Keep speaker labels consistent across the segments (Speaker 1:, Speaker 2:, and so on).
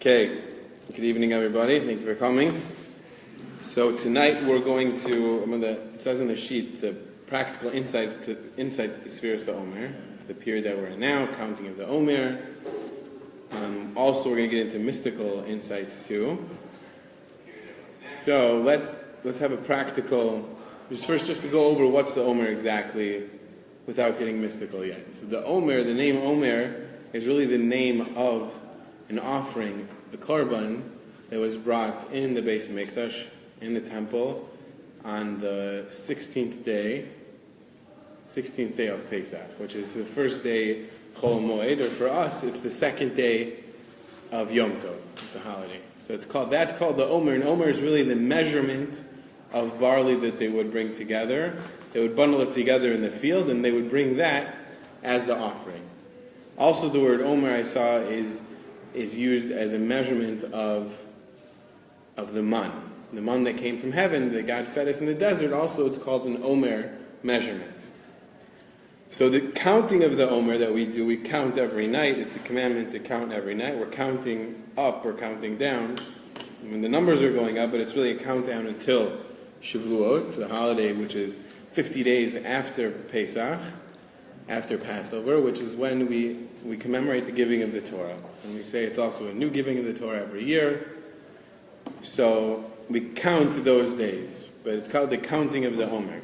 Speaker 1: Okay, good evening everybody, thank you for coming. So tonight we're going to, it says in the sheet, the practical insights to Sefirat Hoamer, the period that we're in now, counting of the Omer. Also we're going to get into mystical insights too. So let's have a practical, just to go over what's the Omer exactly without getting mystical yet. So the Omer, the name Omer, is really the name of an offering, the korban, that was brought in the Beis Hamikdash, in the temple, on the 16th day of Pesach, which is the first day Chol Moed, or for us, it's the second day of Yom Tov. It's a holiday. So that's called the Omer, and Omer is really the measurement of barley that they would bring together. They would bundle it together in the field, and they would bring that as the offering. Also, the word Omer I saw is used as a measurement of the man. The man that came from heaven, that God fed us in the desert, also it's called an Omer measurement. So the counting of the Omer that we do, we count every night. It's a commandment to count every night. We're counting up, we're counting down. I mean, the numbers are going up, but it's really a countdown until Shavuot, the holiday, which is 50 days after Pesach, after Passover, which is when we commemorate the giving of the Torah. And we say it's also a new giving of the Torah every year. So we count those days, but it's called the counting of the Omer.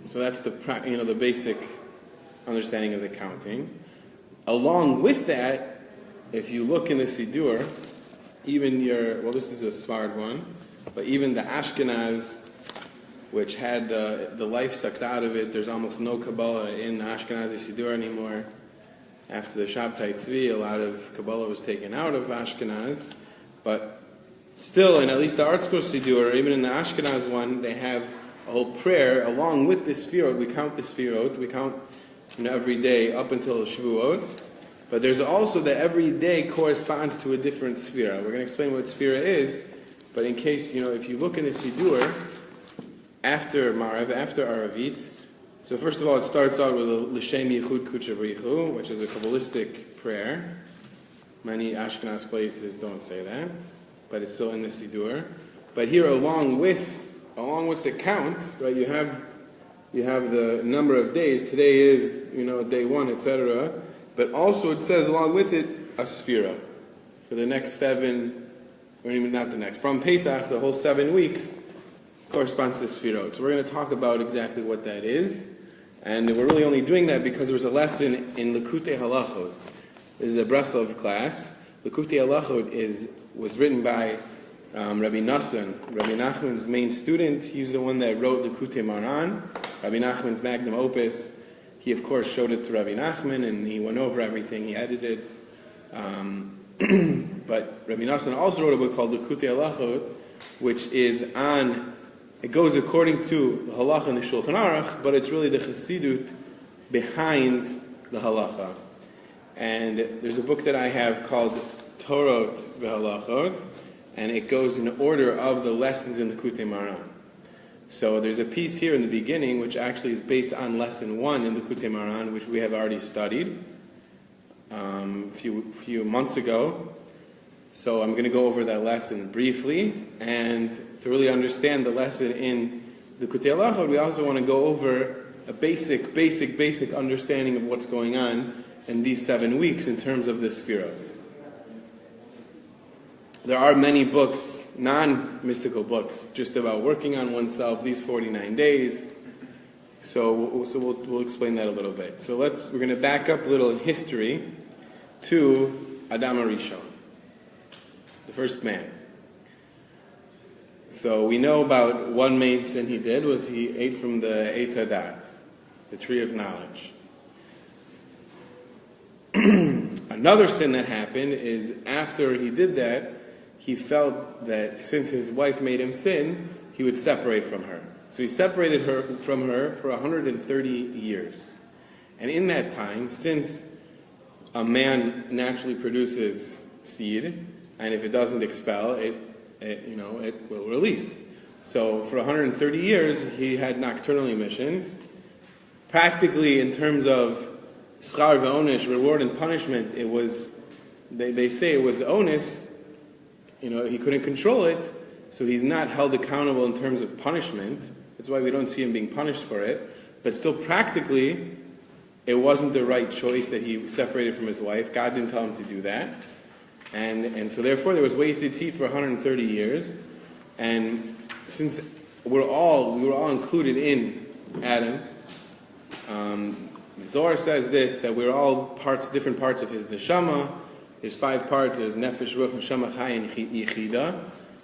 Speaker 1: So that's the basic understanding of the counting. Along with that, if you look in the Siddur, even this is a Sefirat one, but even the Ashkenaz, which had the life sucked out of it, there's almost no Kabbalah in Ashkenazi Siddur anymore. After the Shabtai Tzvi, a lot of Kabbalah was taken out of Ashkenaz, but still, in at least the ArtScroll Siddur, or even in the Ashkenaz one, they have a whole prayer along with the Sefirot. We count the Sefirot, we count every day up until Shavuot, but there's also that every day corresponds to a different Sefirah. We're going to explain what Sefirah is, but in case, if you look in the Siddur, after Marav, after Aravit, so first of all, it starts out with a L'Shem Yichud Kudsha B'Yichu, which is a Kabbalistic prayer. Many Ashkenaz places don't say that, but it's still in the Siddur. But here, along with the count, right? You have the number of days. Today is day 1, etc. But also it says along with it a Sefirah for the next 7, or even not the next, from Pesach, the whole 7 weeks corresponds to Sefirot. So we're going to talk about exactly what that is. And we're really only doing that because there was a lesson in Likutei Halachot. This is a Breslov class. Likutei Halachot was written by Rabbi Nassan, Rabbi Nachman's main student. He's the one that wrote Likutei Maran, Rabbi Nachman's magnum opus. He, of course, showed it to Rabbi Nachman, and he went over everything. He edited it. But Rabbi Nassan also wrote a book called Likutei Halachot, which is it goes according to the halacha in the Shulchan Aruch, but it's really the chassidut behind the halacha. And there's a book that I have called Torah v'halachot, and it goes in order of the lessons in the Likutei Maran. So there's a piece here in the beginning which actually is based on lesson 1 in the Likutei Maran, which we have already studied a few months ago. So I'm going to go over that lesson briefly, and to really understand the lesson in the Likutei Halachot, we also want to go over a basic understanding of what's going on in these 7 weeks in terms of the Sefirot. There are many books, non-mystical books, just about working on oneself, these 49 days. So we'll explain that a little bit. So we're going to back up a little in history to Adam HaRishon, the first man. So we know about one main sin he did was he ate from the Eitz Hadat, the tree of knowledge. Another sin that happened is after he did that, he felt that since his wife made him sin, he would separate from her. So he separated from her for 130 years. And in that time, since a man naturally produces seed, and if it doesn't expel, it will release. So for 130 years, he had nocturnal emissions. Practically, in terms of schar v'onish, reward and punishment, it was they say it was onus, he couldn't control it, so he's not held accountable in terms of punishment. That's why we don't see him being punished for it. But still, practically, it wasn't the right choice that he separated from his wife. God didn't tell him to do that. And so therefore, there was wasted seed for 130 years. And since we were all included in Adam, Zohar says this, that we're all different parts of his neshama. There's 5 parts. There's nefesh, ruach, neshama, chay, and yichida.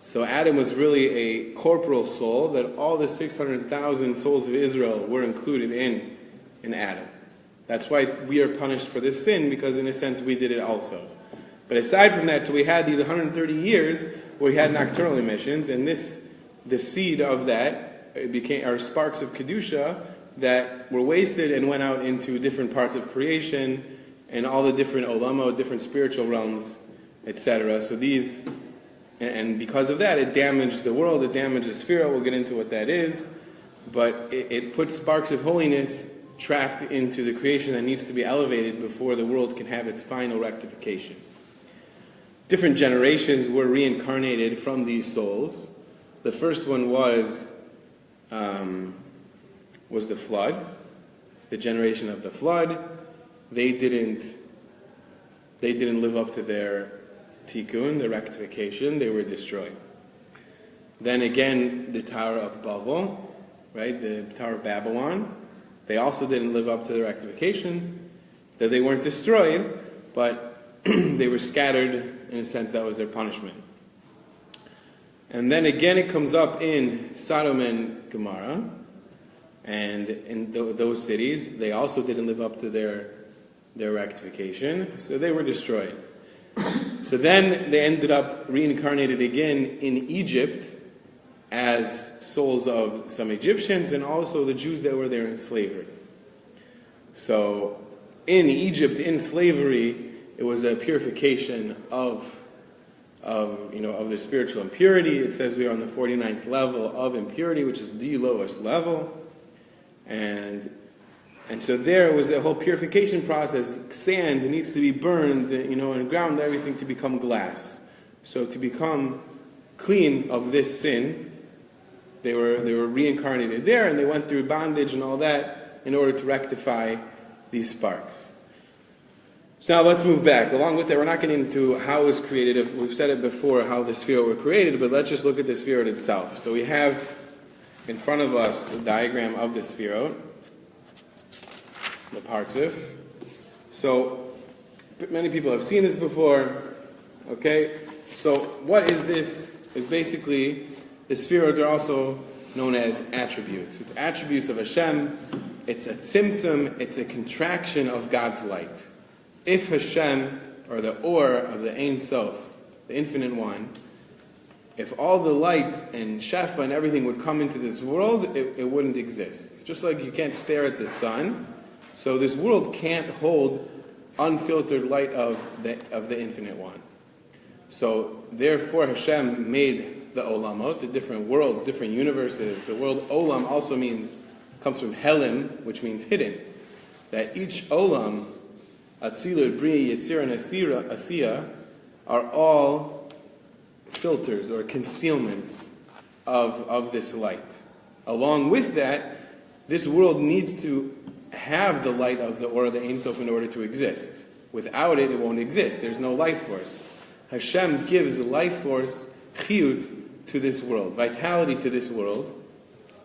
Speaker 1: So Adam was really a corporal soul, that all the 600,000 souls of Israel were included in Adam. That's why we are punished for this sin, because in a sense we did it also. But aside from that, so we had these 130 years where we had nocturnal emissions, and the seed of that, it became our sparks of Kedusha that were wasted and went out into different parts of creation and all the different olamo, different spiritual realms, etc. So these, and because of that, it damaged the world, it damaged the Sefirat. We'll get into what that is. But it puts sparks of holiness trapped into the creation that needs to be elevated before the world can have its final rectification. Different generations were reincarnated from these souls. The first one was the flood, the generation of the flood. They didn't live up to their tikkun, the rectification. They were destroyed. Then again, the Tower of Babel, right? The Tower of Babylon. They also didn't live up to the rectification. That they weren't destroyed, but they were scattered. In a sense, that was their punishment. And then again, it comes up in Sodom and Gomorrah, and in those cities, they also didn't live up to their rectification, so they were destroyed. So then they ended up reincarnated again in Egypt as souls of some Egyptians and also the Jews that were there in slavery. So in Egypt, in slavery, it was a purification of the spiritual impurity. It says we are on the 49th level of impurity, which is the lowest level. And so there was a whole purification process. Sand needs to be burned, and ground everything to become glass. So to become clean of this sin, they were reincarnated there, and they went through bondage and all that in order to rectify these sparks. So now let's move back. Along with that, we're not getting into how it was created. We've said it before, how the Sefirat were created, but let's just look at the Sefirat itself. So we have in front of us a diagram of the Sefirat, the Partzuf. So many people have seen this before. Okay? So what is this? It's basically, the Sefirat are also known as attributes. It's attributes of Hashem. It's a tzimtzum. It's a contraction of God's light. If Hashem, or the Or of the Ein Sof, the Infinite One, if all the light and shefa and everything would come into this world, it wouldn't exist. Just like you can't stare at the sun, so this world can't hold unfiltered light of the Infinite One. So therefore Hashem made the olamot, the different worlds, different universes. The word olam also comes from helim, which means hidden. That each olam, Atzilut, Bria, Yetzirah, and Asiya, are all filters or concealments of this light. Along with that, this world needs to have the light of the Or, the Ein Sof, in order to exist. Without it, it won't exist. There's no life force. Hashem gives life force, chiyut, to this world, vitality to this world,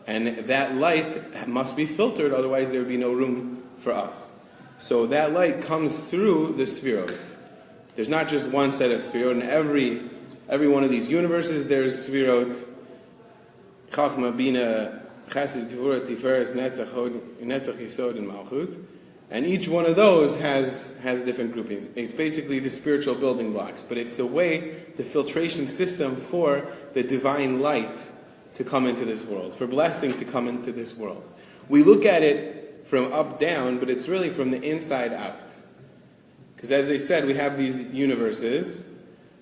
Speaker 1: and that light must be filtered, otherwise there would be no room for us. So that light comes through the Sefirot. There's not just one set of Sefirot. In every one of these universes, there's Sefirot. Chachma, Bina, Chesed, Gevurah, Tiferes, Netzach, Yesod, and Malchut. And each one of those has different groupings. It's basically the spiritual building blocks. But it's a way, the filtration system for the divine light to come into this world, for blessing to come into this world. We look at it from up down, but it's really from the inside out. Because as I said, we have these universes,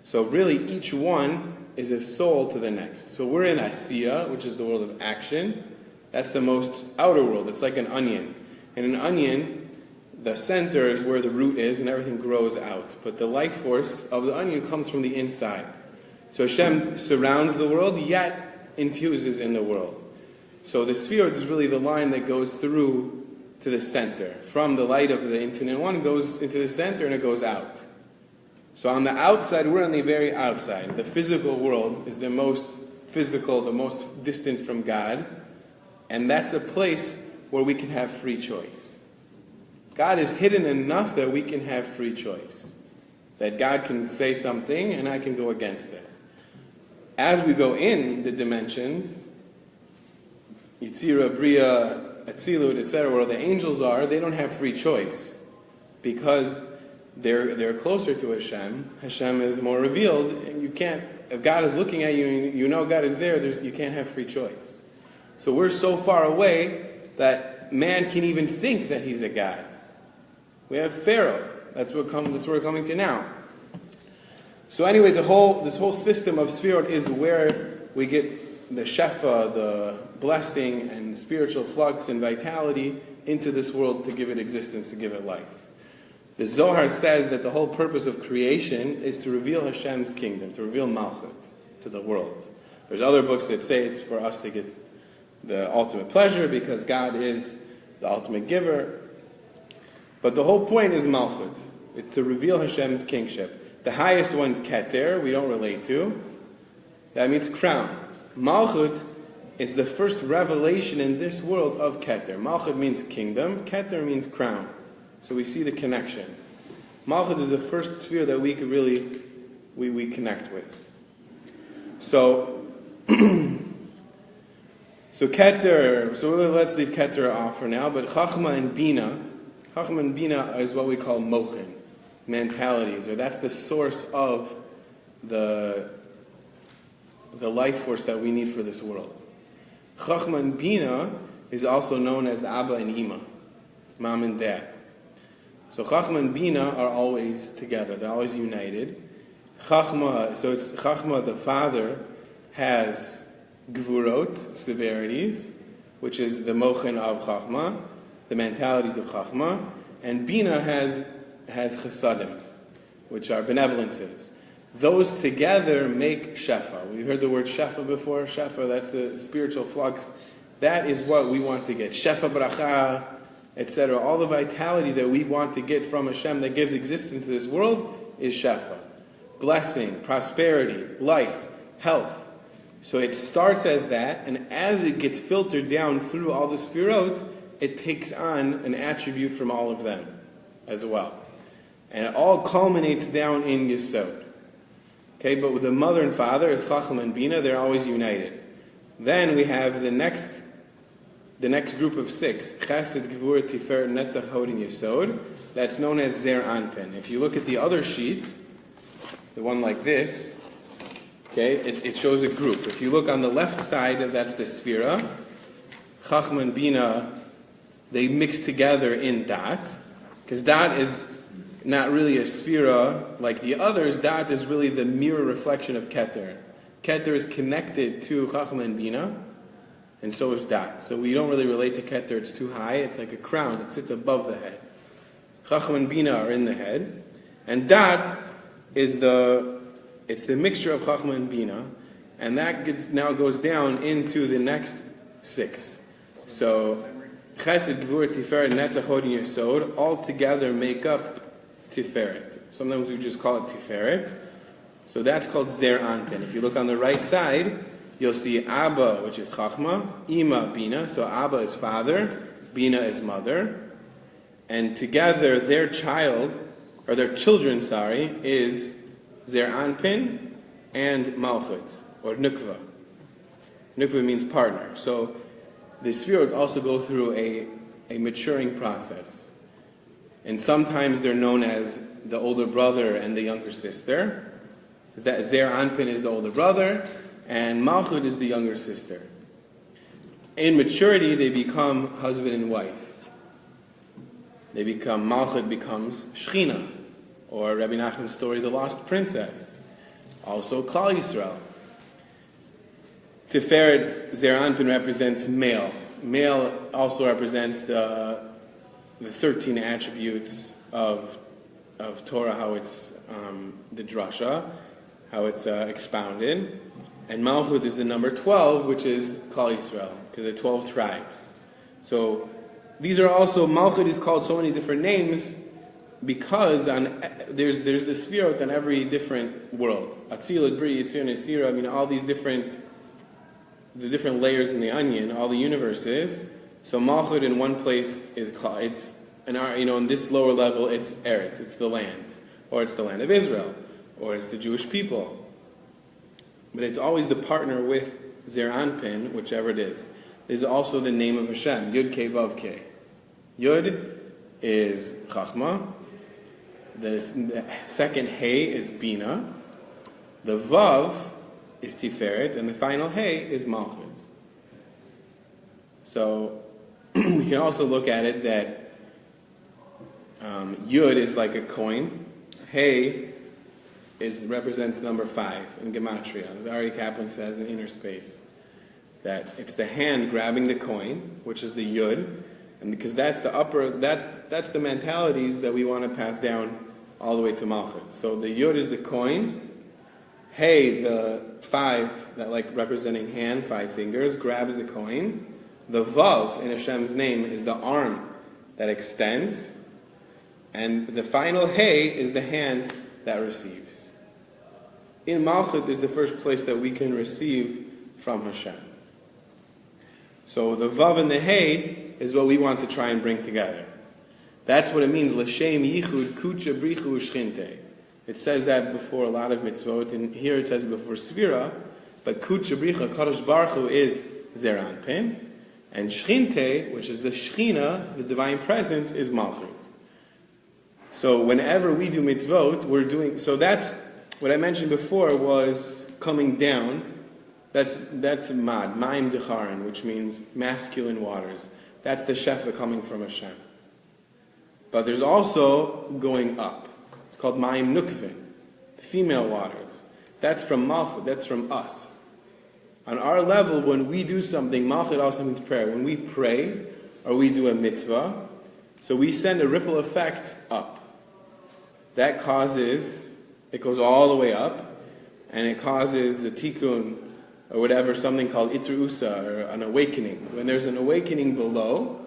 Speaker 1: so really each one is a soul to the next. So we're in Asiya, which is the world of action. That's the most outer world. It's like an onion. In an onion, the center is where the root is and everything grows out. But the life force of the onion comes from the inside. So Hashem surrounds the world, yet infuses in the world. So the Sefirat is really the line that goes through to the center. From the light of the Infinite One goes into the center and it goes out. So on the outside, we're on the very outside. The physical world is the most physical, the most distant from God. And that's a place where we can have free choice. God is hidden enough that we can have free choice. That God can say something and I can go against it. As we go in the dimensions, Yitzira, Bria, Atzilut, etc., where the angels are, they don't have free choice. Because they're closer to Hashem. Hashem is more revealed, and you can't, if God is looking at you and you know God is there, you can't have free choice. So we're so far away that man can even think that he's a God. We have Pharaoh. That's what we're coming to now. So anyway, this whole system of Sefirot is where we get the shefa, the blessing and spiritual flux and vitality into this world to give it existence, to give it life. The Zohar says that the whole purpose of creation is to reveal Hashem's kingdom, to reveal Malchut to the world. There's other books that say it's for us to get the ultimate pleasure because God is the ultimate giver. But the whole point is Malchut. It's to reveal Hashem's kingship. The highest one, Keter, we don't relate to. That means crown. Malchut is the first revelation in this world of Keter. Malchut means kingdom. Keter means crown. So we see the connection. Malchut is the first sphere that we could really we connect with. So Keter. So let's leave Keter off for now. But Chachma and Bina is what we call mochin, mentalities, or that's the source of the life force that we need for this world. Chachma and Bina is also known as Abba and Ima, mom and dad. So Chachma and Bina are always together. They're always united. Chachma, the father, has gvurot, severities, which is the mochin of Chachma, the mentalities of Chachma, and Bina has chesadim, which are benevolences. Those together make shefa. We've heard the word shefa before. Shefa, that's the spiritual flux. That is what we want to get. Shefa bracha, etc. All the vitality that we want to get from Hashem that gives existence to this world is shefa. Blessing, prosperity, life, health. So it starts as that, and as it gets filtered down through all the sefirot, it takes on an attribute from all of them as well. And it all culminates down in Yesod. Okay, but with the mother and father, as Chacham and Bina, they're always united. Then we have the next group of 6, Chesed, Gevurah, Tiferet, Netzach, Hod, and Yesod. That's known as Zer Onpen. If you look at the other sheet, the one like this, okay, it shows a group. If you look on the left side, that's the Sefira. Chacham and Bina, they mix together in Dat, because Dat is not really a Sefira like the others. Dat is really the mirror reflection of Keter. Keter is connected to Chacham and Bina, and so is Dat. So we don't really relate to Keter. It's too high. It's like a crown. It sits above the head. Chacham and Bina are in the head, and Dat is the mixture of Chachma and Bina, and that now goes down into the next 6. So Chesed, Gevurah, Tiferet, Netzach, Hod, and Yesod all together make up Tiferet. Sometimes we just call it Tiferet. So that's called Zer Onpen. If you look on the right side, you'll see Abba, which is Chachma, Ima, Bina. So Abba is father, Bina is mother, and together their children, is Zer Onpen and Malchut, or Nukva. Nukva means partner. So the Sefirot also go through a maturing process. And sometimes they're known as the older brother and the younger sister. That Zer Onpen is the older brother, and Malchut is the younger sister. In maturity, they become husband and wife. Malchut becomes Shechina, or Rabbi Nachman's story, the lost princess. Also Klal Yisrael. Tiferet, Zer Onpen represents male. Male also represents the the 13 attributes of Torah, how it's the drasha, how it's expounded. And Malchut is the number 12, which is Klal Yisrael, because the 12 tribes. So these are also, Malchut is called so many different names because there's the Sefirot on every different world. Atzilut, Bri, Yitzir, Nesira, all these different layers in the onion, all the universes. So Malchut in one place it's in this lower level it's Eretz, it's the land, or it's the land of Israel, or it's the Jewish people. But it's always the partner with Zer Onpen, whichever it is. This is also the name of Hashem, Yud Ke Vav Ke. Yud is Chachma. The second Hey is Bina. The Vav is Tiferet, and the final Hey is Malchut. So we can also look at it that Yud is like a coin. Hey represents number 5 in Gematria. As Ari Kaplan says in Inner Space, that it's the hand grabbing the coin, which is the Yud, and because that's the mentalities that we want to pass down all the way to Malchut. So the Yud is the coin. Hey, the 5 that representing hand, 5 fingers, grabs the coin. The Vav in Hashem's name is the arm that extends, and the final Hey is the hand that receives. In Malchut is the first place that we can receive from Hashem. So the Vav and the Hey is what we want to try and bring together. That's what it means, L'shem yichud kucha brichu shchinte. It says that before a lot of mitzvot, and here it says before Sefira, but kucha bricha, Kadosh Baruch Hu is Zer Onpen, and shchinte, which is the Shechina, the divine presence, is Malchut. So whenever we do mitzvot, we're doing, so that's, what I mentioned before was coming down. That's Maim Decharin, which means masculine waters. That's the Shefa coming from Hashem. But there's also going up. It's called Maim Nukvin, the female waters. That's from Malchut, that's from us. On our level, when we do something, Malchut also means prayer. When we pray, or we do a mitzvah, so we send a ripple effect up. That causes, it goes all the way up, and it causes a tikkun, or whatever, something called itrusa, or an awakening. When there's an awakening below,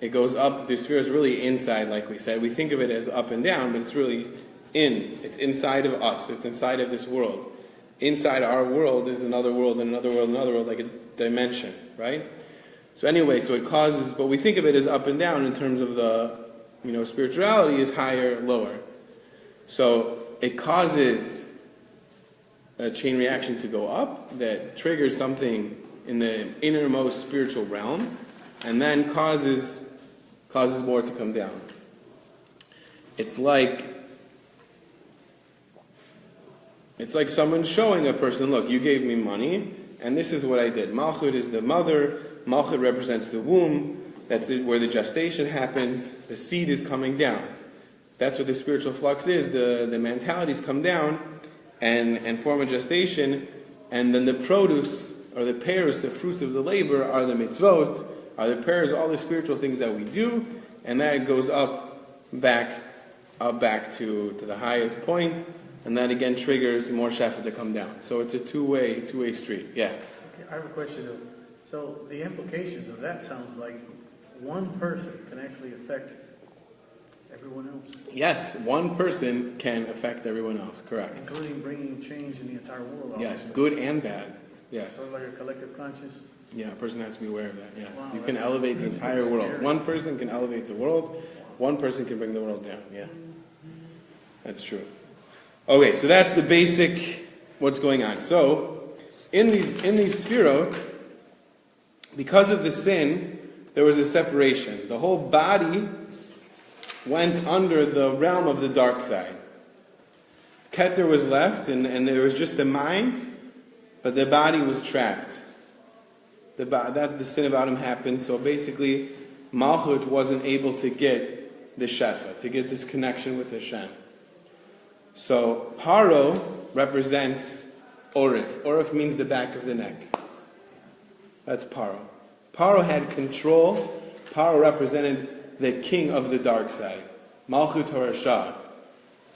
Speaker 1: it goes up. The sphere is really inside, like we said. We think of it as up and down, but it's really it's inside of us. It's inside of this world. Inside our world is another world, and another world, another world, like a dimension, right? So anyway, so it causes, but we think of it as up and down in terms of the, spirituality is higher, lower. So it causes a chain reaction to go up that triggers something in the innermost spiritual realm, and then causes more to come down. It's like someone showing a person, look, you gave me money, and this is what I did. Malchut is the mother. Malchut represents the womb. That's where the gestation happens. The seed is coming down. That's what the spiritual flux is. The mentalities come down and form a gestation, and then the produce, or the pears, the fruits of the labor, are the mitzvot, are the pears, all the spiritual things that we do, and that goes back to the highest point, and that again triggers more shefa to come down. So it's a two-way street. Yeah.
Speaker 2: Okay, I have a question though. So the implications of that sounds like one person can actually affect everyone else.
Speaker 1: Yes, one person can affect everyone else, correct.
Speaker 2: Including bringing change in the entire world.
Speaker 1: Yes, good and bad. Yes.
Speaker 2: Sort of like a collective conscious.
Speaker 1: Yeah, a person has to be aware of that, yes.
Speaker 2: Wow,
Speaker 1: you can elevate the entire world.
Speaker 2: Scary.
Speaker 1: One person can elevate the world, one person can bring the world down, yeah. That's true. Okay, so that's the basic, what's going on. So, in these Sefirot, because of the sin, there was a separation. The whole body went under the realm of the dark side. Keter was left, and there was just the mind, but the body was trapped. The sin of Adam happened, so basically, Malchut wasn't able to get the Shefa, to get this connection with Hashem. So, Paro represents Orif. Orif means the back of the neck. That's Paro. Paro had control. Paro represented the king of the dark side. Malchut Rashad,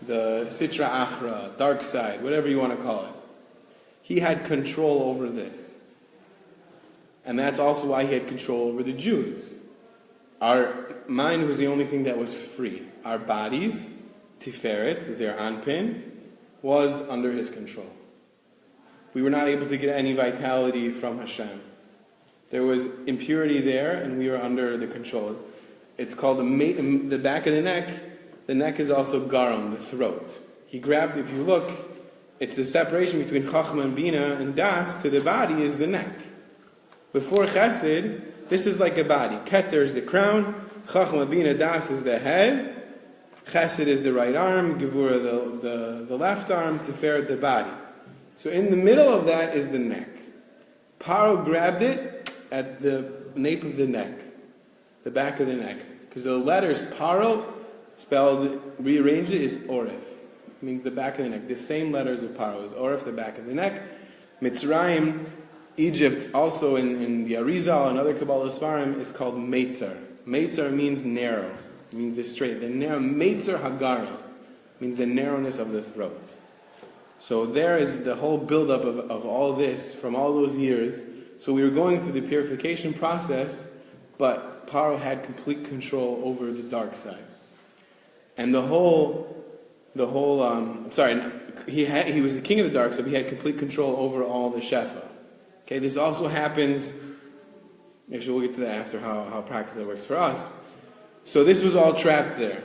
Speaker 1: the Sitra Achra, dark side, whatever you want to call it. He had control over this. And that's also why he had control over the Jews. Our mind was the only thing that was free. Our bodies, Tiferet, is their Onpen, was under his control. We were not able to get any vitality from Hashem. There was impurity there, and we were under the control. It's called the back of the neck. The neck is also garam, the throat. He grabbed, if you look, it's the separation between Chachma and Bina and Das to the body is the neck. Before Chesed, this is like a body. Keter is the crown, Chachma, Bina, Das is the head, Chesed is the right arm, Gevura the left arm, Tiferet the body. So in the middle of that is the neck. Paro grabbed it at the nape of the neck, the back of the neck. Because the letters Paro, spelled, rearranged it, is Orif. It means the back of the neck. The same letters of Paro is Orif, the back of the neck. Mitzrayim, Egypt, also in the Arizal and other Kabbalah Svarim, is called Meitzar. Meitzar means narrow. It means the straight. The narrow, Meitzar Hagara, means the narrowness of the throat. So there is the whole buildup of all this from all those years. So we were going through the purification process, but Paro had complete control over the dark side. And he was the king of the dark side, but he had complete control over all the Shefa. Okay, this also happens, actually we'll get to that after how practically it works for us. So this was all trapped there.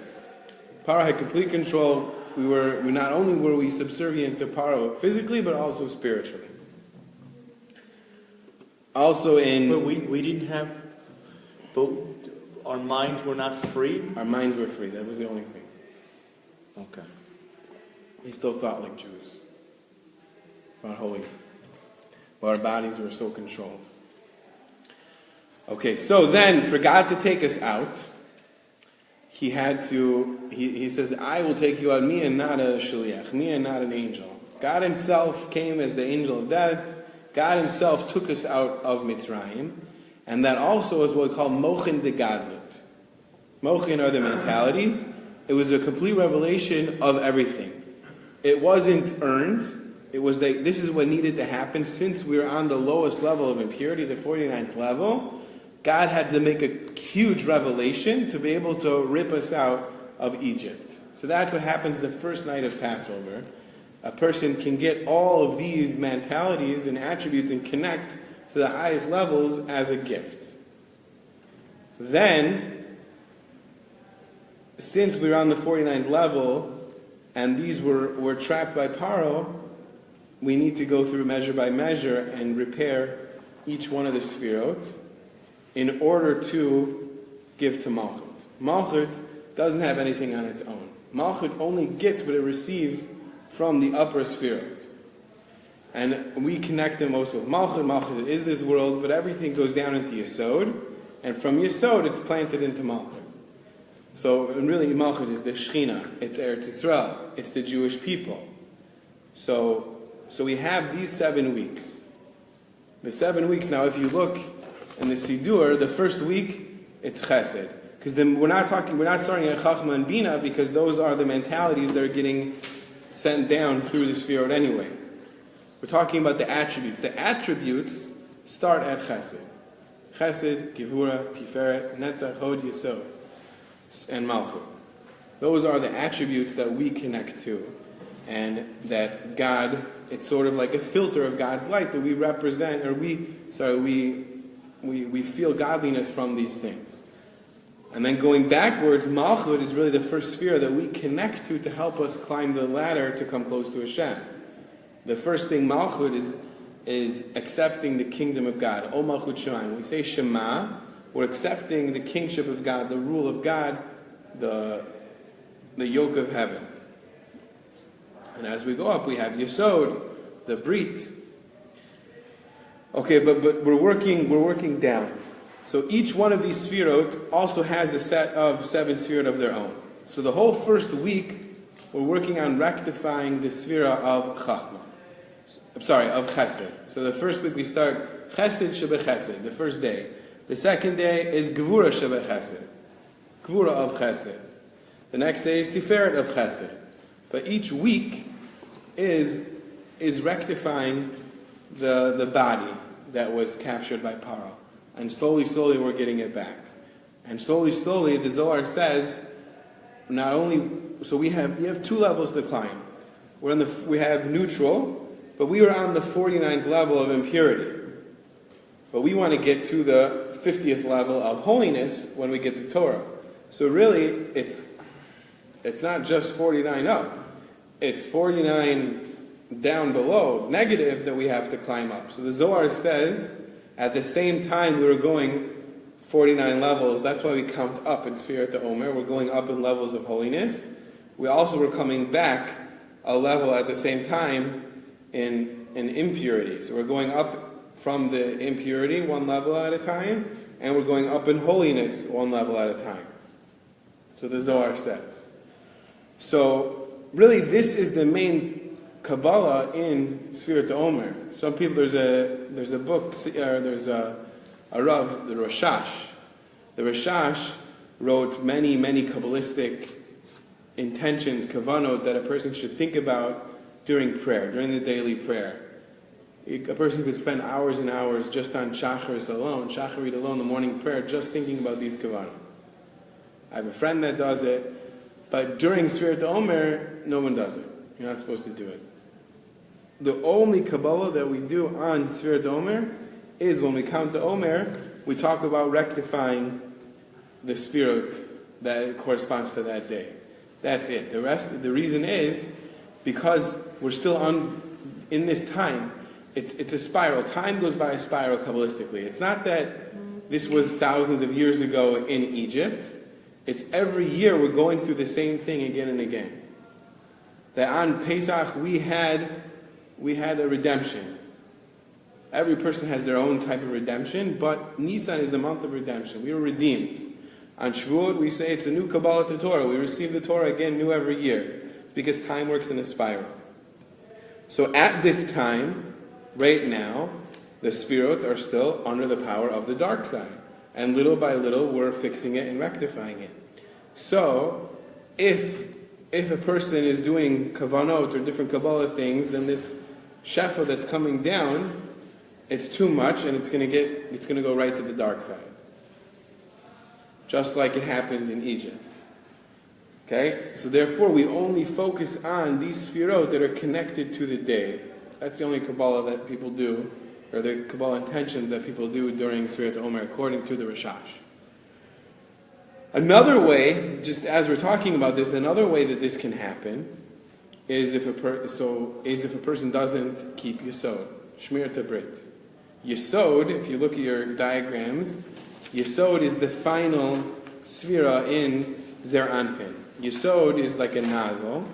Speaker 1: Paro had complete control. Not only were we subservient to Paro physically, but also spiritually. Also
Speaker 3: But we didn't have, our minds were not free?
Speaker 1: Our minds were free, that was the only thing.
Speaker 3: Okay.
Speaker 1: We still thought like Jews. Not holy. But our bodies were so controlled. Okay, so then, for God to take us out, he says, I will take you out, me and not a shaliach, me and not an angel. God himself came as the angel of death. God himself took us out of Mitzrayim. And that also is what we call mochin de gadlut. Mochin are the mentalities. It was a complete revelation of everything. It wasn't earned. It was that this is what needed to happen. Since we were on the lowest level of impurity, the 49th level, God had to make a huge revelation to be able to rip us out of Egypt. So that's what happens the first night of Passover. A person can get all of these mentalities and attributes and connect to the highest levels as a gift. Then, since we were on the 49th level, and these were trapped by Paro, we need to go through measure by measure and repair each one of the Sefirot in order to give to Malchut. Malchut doesn't have anything on its own. Malchut only gets what it receives from the upper Sefirot. And we connect them most with Malchut. Malchut is this world, but everything goes down into Sowed, and from Sowed it's planted into Malchut. So, and really Malchut is the Shechina, it's Eretz Yisrael, it's the Jewish people. So we have these 7 weeks. The 7 weeks, now if you look in the Sidur, the first week, it's Chesed. Because we're not starting at Chachma and Bina, because those are the mentalities that are getting sent down through the Sefirot anyway. We're talking about the attributes. The attributes start at Chesed. Chesed, Gevura, Tiferet, Netzach, Hod, Yesod, and Malchut. Those are the attributes that we connect to. And that God, it's sort of like a filter of God's light that we represent, or we feel godliness from these things. And then going backwards, Malchut is really the first sphere that we connect to help us climb the ladder to come close to Hashem. The first thing Malchut is accepting the kingdom of God. O Malchut Shema. When we say Shema, we're accepting the kingship of God, the rule of God, the yoke of heaven. And as we go up, we have Yesod, the Brit. Okay, but we're working down. So each one of these Sefirot also has a set of 7 Sefirot of their own. So the whole first week, we're working on rectifying the Sefira of Chachma. Of Chesed. So the first week we start Chesed Shebe Chesed, the first day. The second day is Gevura Shebe Chesed. Gvura of Chesed. The next day is Tiferet of Chesed. But each week is rectifying the body that was captured by Paro. And slowly, we're getting it back. And slowly, the Zohar says, not only, so you have two levels to climb. We have neutral, but we were on the 49th level of impurity. But we want to get to the 50th level of holiness when we get to Torah. So really, it's not just 49 up. It's 49 down below, negative, that we have to climb up. So the Zohar says, at the same time we were going 49 levels, that's why we count up in Sefirat Hoamer. We're going up in levels of holiness. We also were coming back a level at the same time in impurity. So we're going up from the impurity one level at a time, and we're going up in holiness one level at a time. So the Zohar says. So really, this is the main Kabbalah in Sefirat Hoamer. Some people, there's a book, there's a Rav, the Rashad. The Rashad wrote many Kabbalistic intentions, kavanot, that a person should think about during prayer, during the daily prayer. A person could spend hours and hours just on Shacharit alone, the morning prayer, just thinking about these kavanot. I have a friend that does it, but during Sefirat Hoamer, no one does it. You're not supposed to do it. The only Kabbalah that we do on Sefirat Hoamer is when we count the Omer, we talk about rectifying the Sefirot that corresponds to that day. That's it. The reason is because we're still in this time. It's a spiral. Time goes by a spiral Kabbalistically. It's not that this was thousands of years ago in Egypt. It's every year we're going through the same thing again and again. That on Pesach we had a redemption. Every person has their own type of redemption, but Nisan is the month of redemption. We were redeemed. On Shavuot we say it's a new Kabbalah to Torah. We receive the Torah again new every year because time works in a spiral. So at this time, right now, the Sefirot are still under the power of the dark side. And little by little we're fixing it and rectifying it. So if a person is doing kavanot or different Kabbalah things, then this shefa that's coming down, it's too much and it's going to go right to the dark side. Just like it happened in Egypt. Okay? So therefore we only focus on these sefirot that are connected to the day. That's the only Kabbalah that people do, or the Kabbalah intentions that people do during Sefirat Hoamer, according to the Rashad. Another way, just as we're talking about this, another way that this can happen is if a person doesn't keep Yesod, Shmirat Brit. Yesod, if you look at your diagrams, Yesod is the final sphera in Zer Onpen. Yesod is like a nozzle,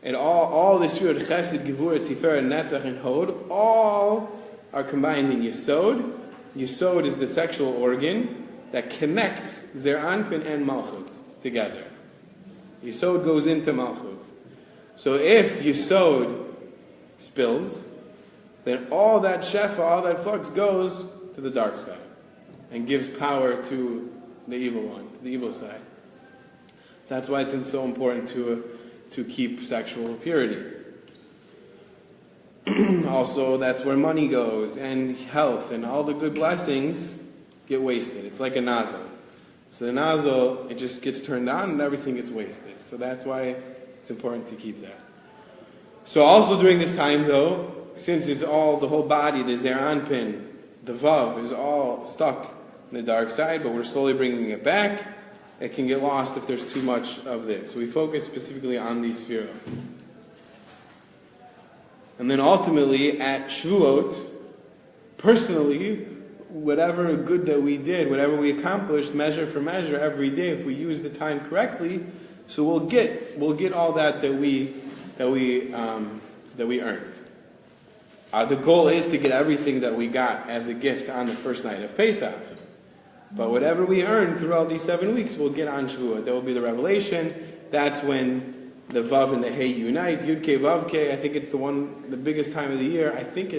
Speaker 1: and all the sphirot Chesed, Gevurah, Tiferet, Netzach, and Hod, all are combined in Yesod. Yesod is the sexual organ that connects Zer Onpen and Malchut together. Yesod goes into Malchut. So if Yesod spills, then all that shefa, all that flux goes to the dark side and gives power to the evil one, the evil side. That's why it's so important to keep sexual purity. Also, that's where money goes, and health, and all the good blessings get wasted. It's like a nozzle. So the nozzle, it just gets turned on and everything gets wasted. So that's why it's important to keep that. So also during this time though, since it's all, the whole body, the Zer Onpen, the Vav, is all stuck in the dark side, but we're slowly bringing it back, it can get lost if there's too much of this. So we focus specifically on these sefirot. And then ultimately, at Shavuot, personally, whatever good that we did, whatever we accomplished, measure for measure, every day, if we use the time correctly, so we'll get all that we earned. The goal is to get everything that we got as a gift on the first night of Pesach. But whatever we earn throughout these 7 weeks, we'll get on Shavuot. That will be the revelation. That's when the Vav and the Hey unite. Yud Ke Vav Ke. I think it's the biggest time of the year. I think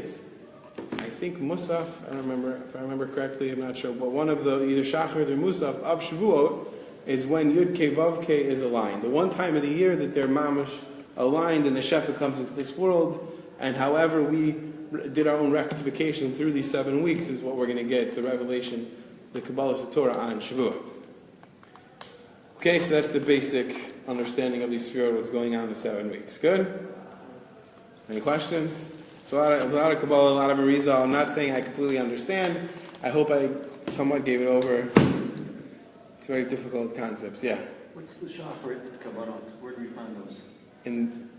Speaker 1: Musaf. I don't remember if I remember correctly. I'm not sure. But one of the either Shacharit or Musaf of Shavuot, is when Yud Ke Vav Ke is aligned. The one time of the year that they're mamash aligned and the Shefa comes into this world, and however we did our own rectification through these 7 weeks is what we're going to get, the revelation, the Kabbalah Torah on Shavuot. Okay, so that's the basic understanding of these Sefirot, what's going on in the 7 weeks. Good? Any questions? It's a lot of Kabbalah, a lot of Arizal. I'm not saying I completely understand. I hope I somewhat gave it over. It's very difficult concepts. Yeah?
Speaker 3: What's the Shachar Kabbalah? Where do we find those?
Speaker 1: In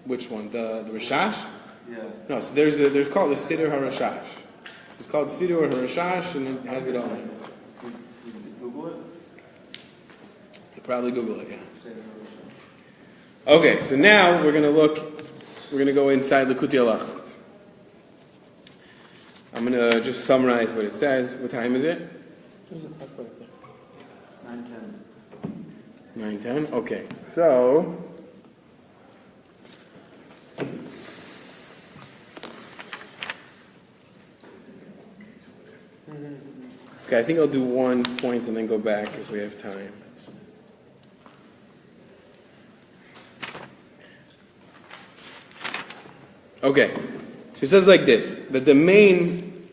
Speaker 1: which one? The Rashash?
Speaker 3: Yeah.
Speaker 1: No, so there's called the Siddur HaRashash. It's called Siddur HaRashash, and it has it all in it.
Speaker 3: Google it?
Speaker 1: You probably Google it, yeah. Okay, so now we're going to go inside Likutei Halachot. I'm going to just summarize what it says. What time is it?
Speaker 3: 9:10.
Speaker 1: 9:10. Okay, so I think I'll do one point and then go back if we have time. Okay, so it says like this, that the main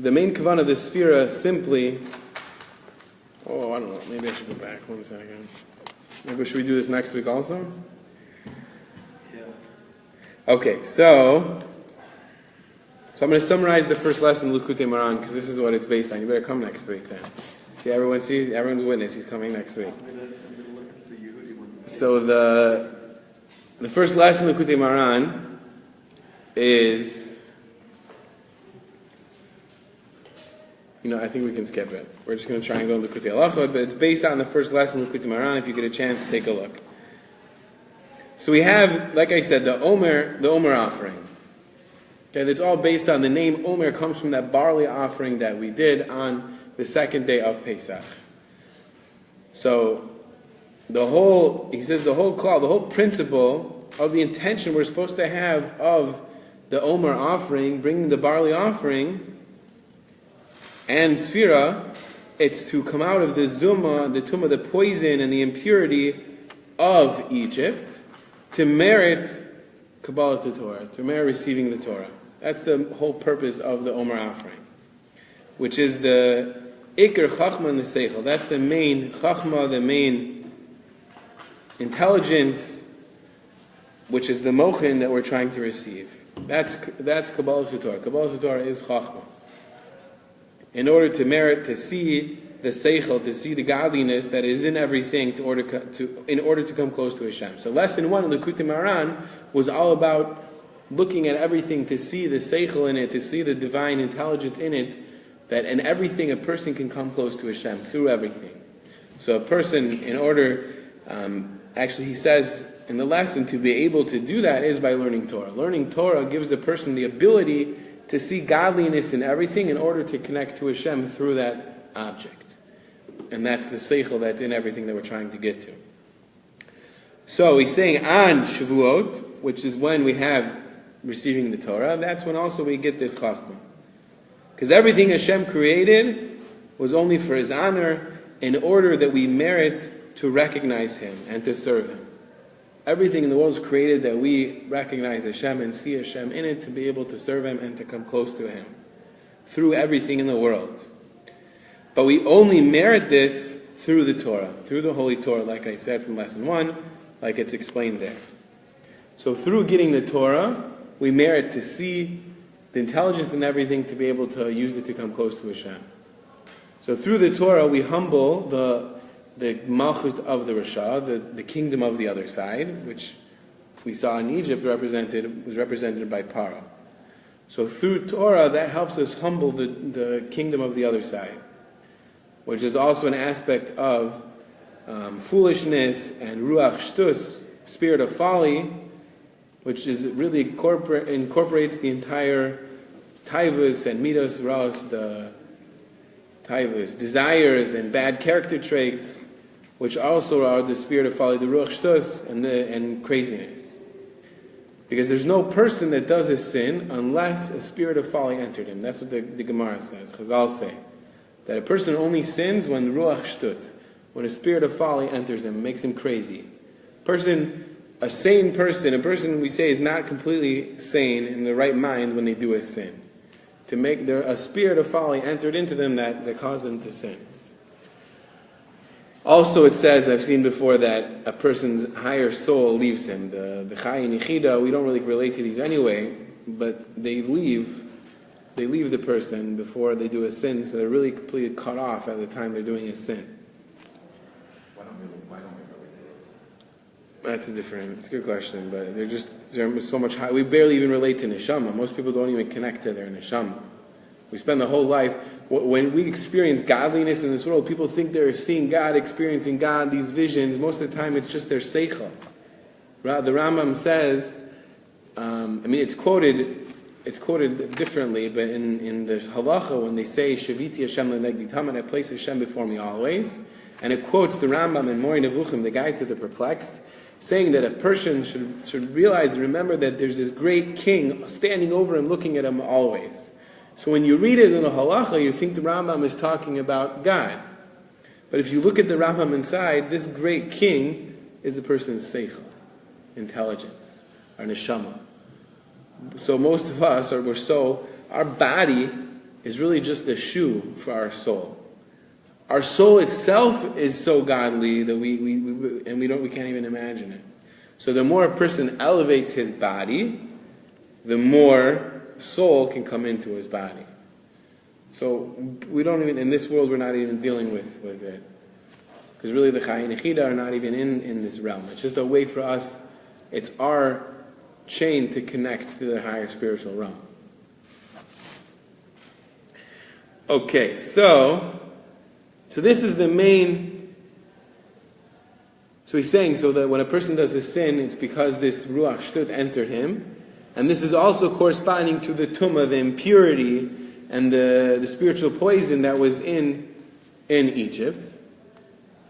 Speaker 1: kavanah of the Sefira simply, I don't know, maybe I should go back 1 second. Maybe should we do this next week also?
Speaker 3: Yeah.
Speaker 1: Okay, so I'm going to summarize the first lesson, Likutei Moharan, because this is what it's based on. You better come next week then. Everyone's witness, he's coming next week.
Speaker 3: I'm gonna look at the Yehudi one.
Speaker 1: So the first lesson, Likutei Moharan, is, I think we can skip it. We're just going to try and go in Likutei Halachot, but it's based on the first lesson, Likutei Moharan. If you get a chance, take a look. So we have, like I said, the Omer Offering. Okay, that's all based on the name Omer comes from that barley offering that we did on the second day of Pesach. So the whole principle of the intention we're supposed to have of the Omer offering, bringing the barley offering and Sefira, it's to come out of the Zuma, the tumah, the poison and the impurity of Egypt to merit Kabbalah Torah, to merit receiving the Torah. That's the whole purpose of the Omer Offering, which is the Iker Chachma and the Seichel. That's the main Chachma, the main intelligence, which is the mocha that we're trying to receive. That's Kabbalah Torah. Kabbalah Torah is Chachma. In order to merit, to see the Seichel, to see the godliness that is in everything in order to come close to Hashem. So lesson 1 in Likutei Moharan was all about looking at everything to see the Seichel in it, to see the divine intelligence in it, that in everything a person can come close to Hashem, through everything. So a person, in order, actually he says in the lesson, to be able to do that is by learning Torah. Learning Torah gives the person the ability to see godliness in everything in order to connect to Hashem through that object. And that's the Seichel that's in everything that we're trying to get to. So he's saying on Shavuot, which is when we have receiving the Torah, that's when also we get this Chachma. Because everything Hashem created was only for His honor, in order that we merit to recognize Him and to serve Him. Everything in the world is created that we recognize Hashem and see Hashem in it, to be able to serve Him and to come close to Him. Through everything in the world. But we only merit this through the Torah, through the Holy Torah, like I said from lesson 1, like it's explained there. So through getting the Torah, we merit to see the intelligence in everything, to be able to use it to come close to Hashem. So through the Torah, we humble the malchut of the Rashad, the kingdom of the other side, which we saw in Egypt was represented by Paro. So through Torah, that helps us humble the kingdom of the other side, which is also an aspect of foolishness and ruach shtus, spirit of folly, which is really incorporates the entire taivus and midos raos, the taivus, desires and bad character traits, which also are the spirit of folly, the ruach shtus, and craziness. Because there's no person that does a sin unless a spirit of folly entered him. That's what the Gemara says, Chazal say. That a person only sins when ruach shtut, when a spirit of folly enters him, makes him crazy. A sane person, a person we say is not completely sane in the right mind when they do a sin. To make a spirit of folly entered into them that caused them to sin. Also, it says, I've seen before, that a person's higher soul leaves him. The Chai and Yechida, we don't really relate to these anyway, but they leave the person before they do a sin, so they're really completely cut off at the time they're doing a sin.
Speaker 4: Why don't we relate to those?
Speaker 1: It's a good question, but they're so much high. We barely even relate to neshama. Most people don't even connect to their neshama. We spend the whole life, when we experience godliness in this world, people think they're seeing God, experiencing God, these visions. Most of the time it's just their seichel. The Rambam says, it's quoted differently, but in the halacha, when they say, Shaviti Hashem lenegdi tamid, I place Hashem before me always, and it quotes the Rambam in Mori Nevuchim, the guide to the perplexed, saying that a person should realize and remember that there's this great king standing over him, looking at him always. So when you read it in the halacha, you think the Rambam is talking about God. But if you look at the Rambam inside, this great king is a person's seichel, intelligence, our neshama. So most of us, our body is really just a shoe for our soul. Our soul itself is so godly that we can't even imagine it. So the more a person elevates his body, the more soul can come into his body. So we don't even, in this world, we're not even dealing with it. Because really the Chai and Yechida are not even in this realm. It's just a way for us, it's our chain to connect to the higher spiritual realm. Okay, so this is the main. So he's saying, so that when a person does a sin, it's because this Ruach Shtut entered him. And this is also corresponding to the tumah, the impurity, and the spiritual poison that was in Egypt.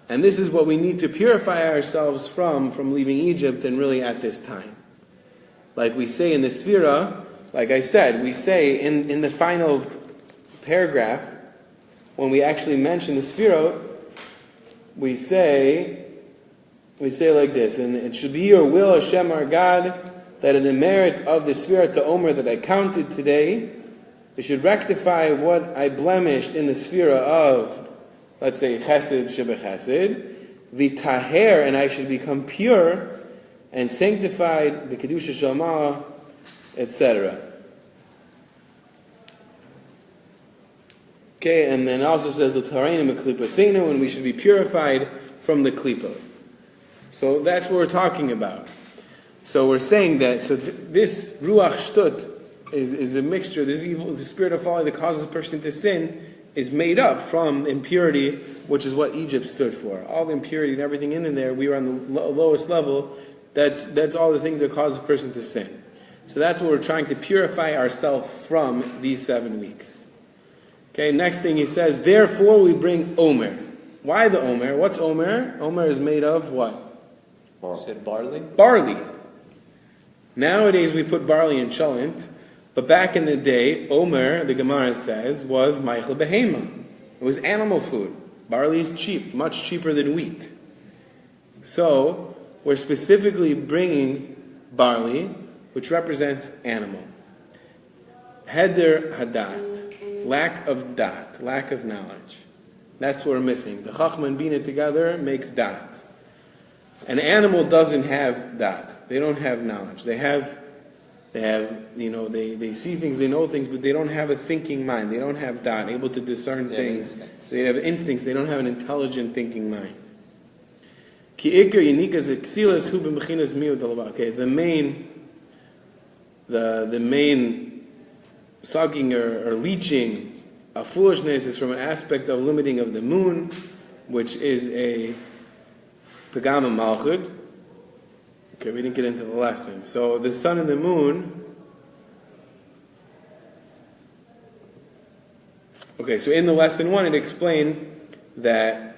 Speaker 1: And this is what we need to purify ourselves from leaving Egypt and really at this time. Like we say in the Sefirah, like I said, we say in the final paragraph, when we actually mention the Sefirah, we say like this, and it should be your will, Hashem our God, that in the merit of the Sefirat Hoamer that I counted today, it should rectify what I blemished in the Sefirah of, let's say, Chesed Shebechesed, V'taher, and I should become pure and sanctified, B'kedusha Shama, etc. Okay, and then also says, L'tareinu M'klipasenu, and we should be purified from the klipa. So that's what we're talking about. So we're saying that, this Ruach Shtut is a mixture, this evil, the spirit of folly that causes a person to sin, is made up from impurity, which is what Egypt stood for. All the impurity and everything in there, we were on the lowest level, that's all the things that cause a person to sin. So that's what we're trying to purify ourselves from these 7 weeks. Okay, next thing he says, therefore we bring Omer. Why the Omer? What's Omer? Omer is made of what?
Speaker 3: You said barley?
Speaker 1: Barley. Nowadays we put barley in cholent, but back in the day, Omer, the Gemara says, was Meichel Behema. It was animal food. Barley is cheap, much cheaper than wheat. So, we're specifically bringing barley, which represents animal. Heder Hadat, lack of dat, lack of knowledge. That's what we're missing. The Chachma and Bina together makes dat. An animal doesn't have dat. They don't have knowledge. They see things, they know things, but they don't have a thinking mind. They don't have dat, able to discern things. They have instincts. They don't have an intelligent thinking mind. Okay, the main sucking or leeching of foolishness is from an aspect of limiting of the moon, which is a Pagama Malchut. Okay, we didn't get into the lesson. So the sun and the moon. Okay, so in the lesson 1 it explained that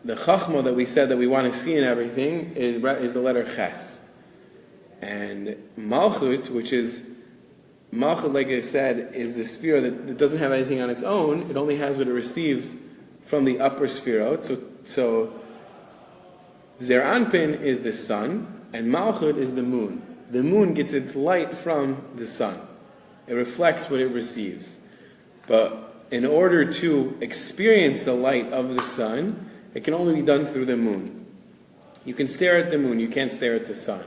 Speaker 1: the Chachma that we said that we want to see in everything is the letter Ches. And Malchut, which is, Malchut, like I said, is the sphere that doesn't have anything on its own. It only has what it receives from the upper Sefirot. So Zer Onpen is the sun, and Malchut is the moon. The moon gets its light from the sun. It reflects what it receives. But in order to experience the light of the sun, it can only be done through the moon. You can stare at the moon, you can't stare at the sun.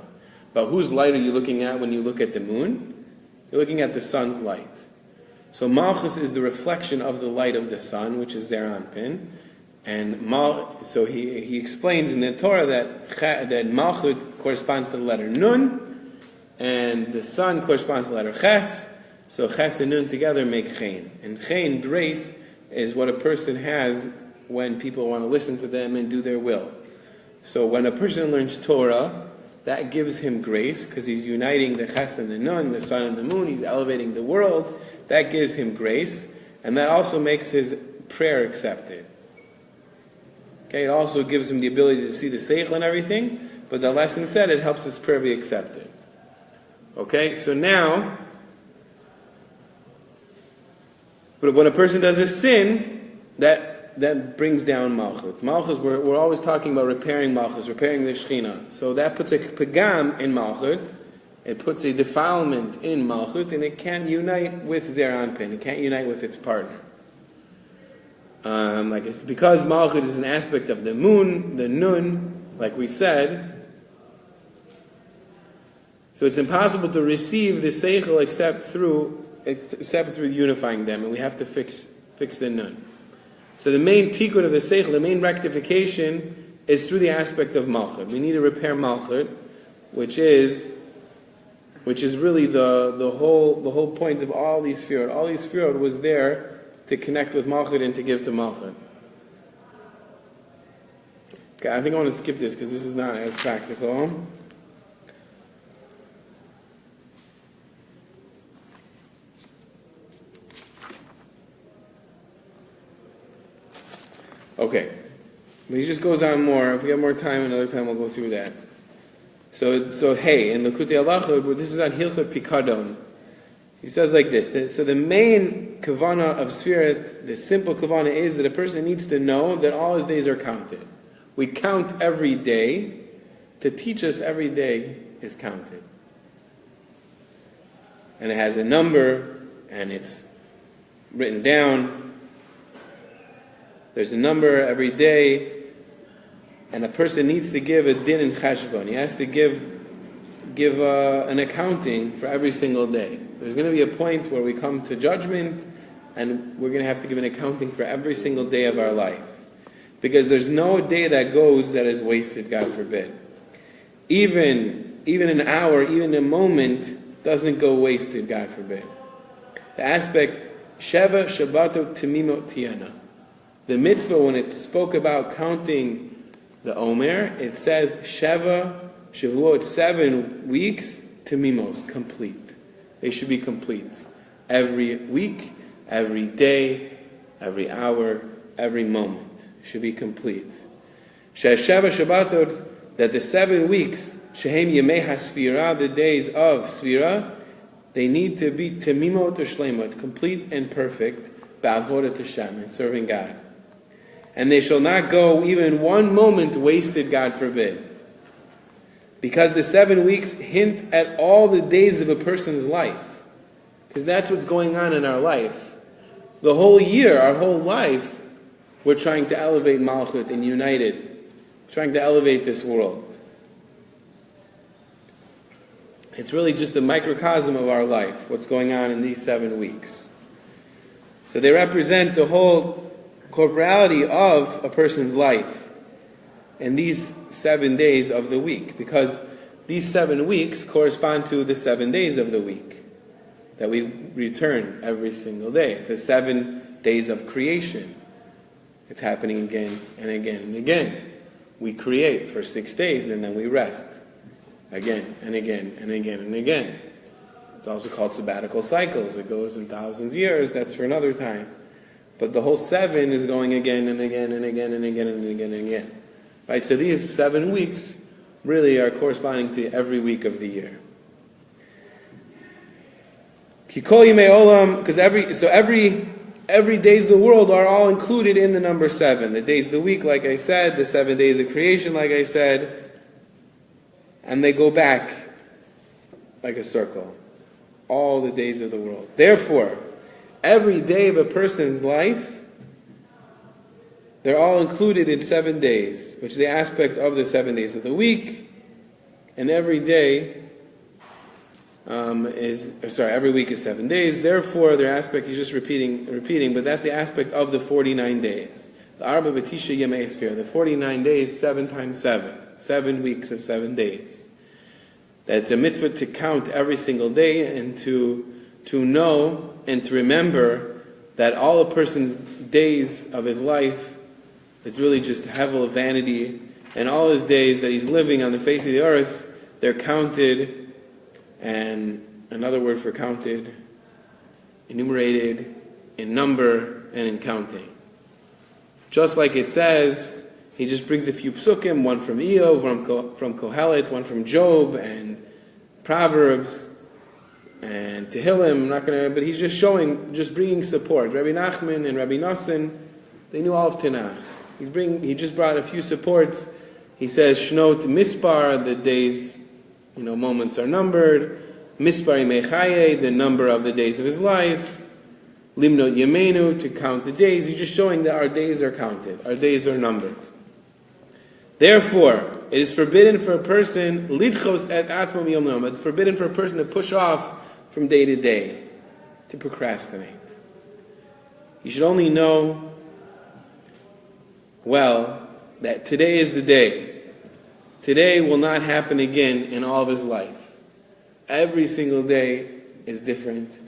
Speaker 1: But whose light are you looking at when you look at the moon? You're looking at the sun's light. So Malchus is the reflection of the light of the sun, which is Zer Onpen. And so he explains in the Torah that Malchut corresponds to the letter Nun, and the sun corresponds to the letter Ches. So Ches and Nun together make Chen. And Chen, grace, is what a person has when people want to listen to them and do their will. So when a person learns Torah, that gives him grace, because he's uniting the Ches and the Nun, the sun and the moon, he's elevating the world. That gives him grace, and that also makes his prayer accepted. Okay, it also gives him the ability to see the seichel and everything, but the lesson said it helps his prayer be accepted. Okay, so now, but when a person does a sin, that brings down Malchut. Malchut, we're always talking about repairing Malchut, repairing the Shekhinah. So that puts a pagam in Malchut, it puts a defilement in Malchut, and it can't unite with Zer Onpen, it can't unite with its partner. Like it's because Malchut is an aspect of the moon, the Nun, like we said. So it's impossible to receive the Seichel except through unifying them, and we have to fix the Nun. So the main tikkun of the Seichel, the main rectification, is through the aspect of Malchut. We need to repair Malchut, which is really the whole point of all these Sefirot. All these Sefirot was there to connect with Malchut and to give to Malchut. Okay, I think I want to skip this because this is not as practical. Okay, but he just goes on more. If we have more time, another time we'll go through that. So hey, in Likutei Halacha, this is on Hilchot Pikadon. He says like this. So the main kavana of Sefirat, the simple kavana, is that a person needs to know that all his days are counted. We count every day. To teach us every day is counted. And it has a number, and it's written down. There's a number every day, and a person needs to give a din and cheshbon. He has to give an accounting for every single day. There's going to be a point where we come to judgment, and we're going to have to give an accounting for every single day of our life. Because there's no day that goes that is wasted, God forbid. Even an hour, even a moment doesn't go wasted, God forbid. The aspect, Sheva Shabbatot Timimot Tiana. The mitzvah, when it spoke about counting the Omer, it says Sheva Shavuot, 7 weeks, Timimos, complete. They should be complete. Every week, every day, every hour, every moment should be complete. Sheva Shabbatot, that the 7 weeks, Shehem Yemei HaSfira, the days of Sfira, they need to be Timimot or Shlemot, complete and perfect, Ba'avodat Hashem, in serving God. And they shall not go even one moment wasted, God forbid. Because the 7 weeks hint at all the days of a person's life. Because that's what's going on in our life. The whole year, our whole life, we're trying to elevate Malchut and unite it. We're trying to elevate this world. It's really just a microcosm of our life, what's going on in these 7 weeks. So they represent the whole corporality of a person's life in these 7 days of the week, because these 7 weeks correspond to the 7 days of the week that we return every single day. It's the 7 days of creation. It's happening again and again and again. We create for 6 days and then we rest again and again and again and again. It's also called sabbatical cycles. It goes in thousands of years. That's for another time. But the whole 7 is going again and again and again and again and again and again. Right? So these 7 weeks really are corresponding to every week of the year. Because every every days of the world are all included in the number 7. The days of the week, like I said, the 7 days of creation, like I said, and they go back like a circle. All the days of the world. Therefore, every day of a person's life, they're all included in 7 days, which is the aspect of the 7 days of the week, and every day every week is 7 days. Therefore, their aspect is just repeating, but that's the aspect of the 49 days. The Arba B'Tisha Yemei Sfir, the 49 days, 7 times 7, 7 weeks of 7 days. That's a mitzvah to count every single day and to know and to remember that all a person's days of his life, it's really just hevel of vanity, and all his days that he's living on the face of the earth, they're counted. And another word for counted, enumerated, in number, and in counting. Just like it says, he just brings a few psukim, one from Eov, one from Kohelet, one from Job, and Proverbs, and Tehillim, but he's just bringing support. Rabbi Nachman and Rabbi Nosson, they knew all of Tanakh. He just brought a few supports. He says, Shnot Mispar, the days, moments are numbered. Mispar Yemei Chaye, the number of the days of his life. Limnot Yemenu, to count the days. He's just showing that our days are counted. Our days are numbered. Therefore, it is forbidden for a person, lidchos et atmam yom yom. It's forbidden for a person to push off from day to day, to procrastinate. You should only know well that today is the day. Today will not happen again in all of his life. Every single day is different.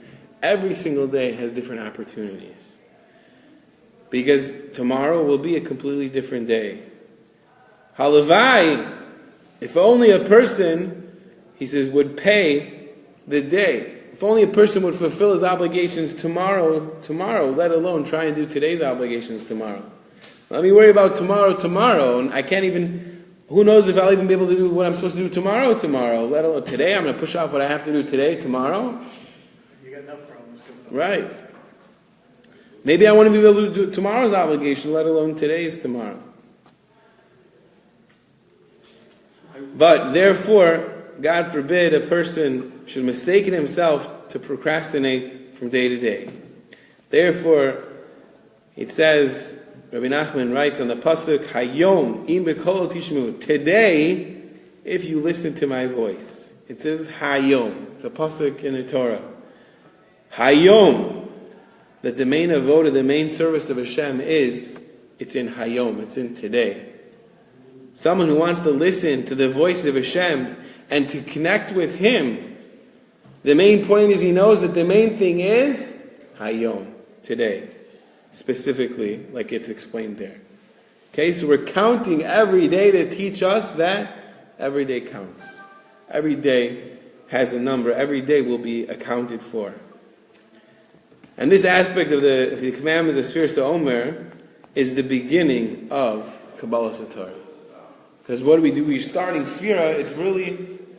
Speaker 1: Every single day has different opportunities. Because tomorrow will be a completely different day. Halavai, if only a person, he says, would pay the day. If only a person would fulfill his obligations tomorrow, let alone try and do today's obligations tomorrow. Let me worry about tomorrow, and I can't even, who knows if I'll even be able to do what I'm supposed to do tomorrow, let alone today. I'm going to push off what I have to do today, tomorrow.
Speaker 2: You got enough problems coming up.
Speaker 1: Right. Maybe I want to be able to do tomorrow's obligation, let alone today's tomorrow. But therefore, God forbid a person should mistake himself to procrastinate from day to day. Therefore, it says, Rabbi Nachman writes on the pasuk, Hayom im bekol tishmu. Today, if you listen to my voice. It says Hayom. It's a pasuk in the Torah. Hayom. That the main avoda, the main service of Hashem it's in Hayom. It's in today. Someone who wants to listen to the voice of Hashem and to connect with Him, the main point is he knows that the main thing is Hayom, today. Specifically, like it's explained there. Okay, so we're counting every day to teach us that every day counts. Every day has a number. Every day will be accounted for. And this aspect of the commandment of Sefirat Hoamer is the beginning of Kabbalas Torah. Because what do? We're starting Sfira,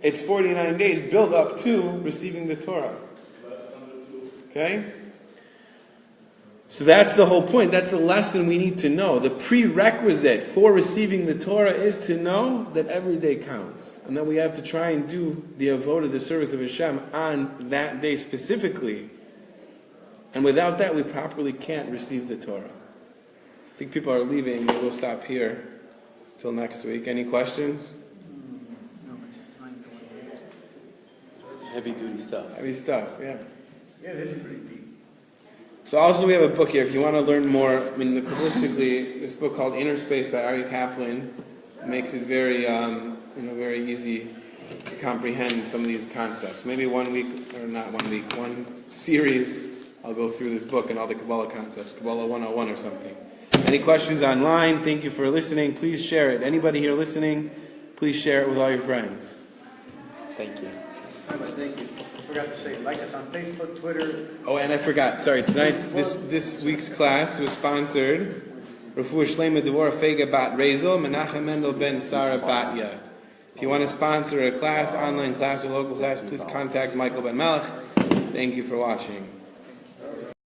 Speaker 1: it's 49 days build up to receiving the Torah. Okay? So that's the whole point. That's the lesson we need to know. The prerequisite for receiving the Torah is to know that every day counts. And that we have to try and do the avodah, the service of Hashem, on that day specifically. And without that, we properly can't receive the Torah. I think people are leaving. We'll stop here till next week. Any questions?
Speaker 2: No, it's 9:28.
Speaker 3: Heavy duty stuff.
Speaker 1: Heavy stuff, yeah.
Speaker 2: Yeah, it is pretty deep.
Speaker 1: So also we have a book here. If you want to learn more, Kabbalistically, this book called Inner Space by Aryeh Kaplan makes it very, very easy to comprehend some of these concepts. Maybe one series, I'll go through this book and all the Kabbalah concepts, Kabbalah 101 or something. Any questions online? Thank you for listening. Please share it. Anybody here listening, please share it with all your friends.
Speaker 3: Thank you.
Speaker 2: Thank you. I forgot to say, like us on Facebook, Twitter.
Speaker 1: Oh, and I forgot. Sorry. Tonight, this week's class was sponsored. Refuah Shlema Devorah Fega Bat Rezel, Menachem Mendel Ben Sarah Bat Yad. If you want to sponsor a class, online class or local class, please contact Michael Ben Malach. Thank you for watching.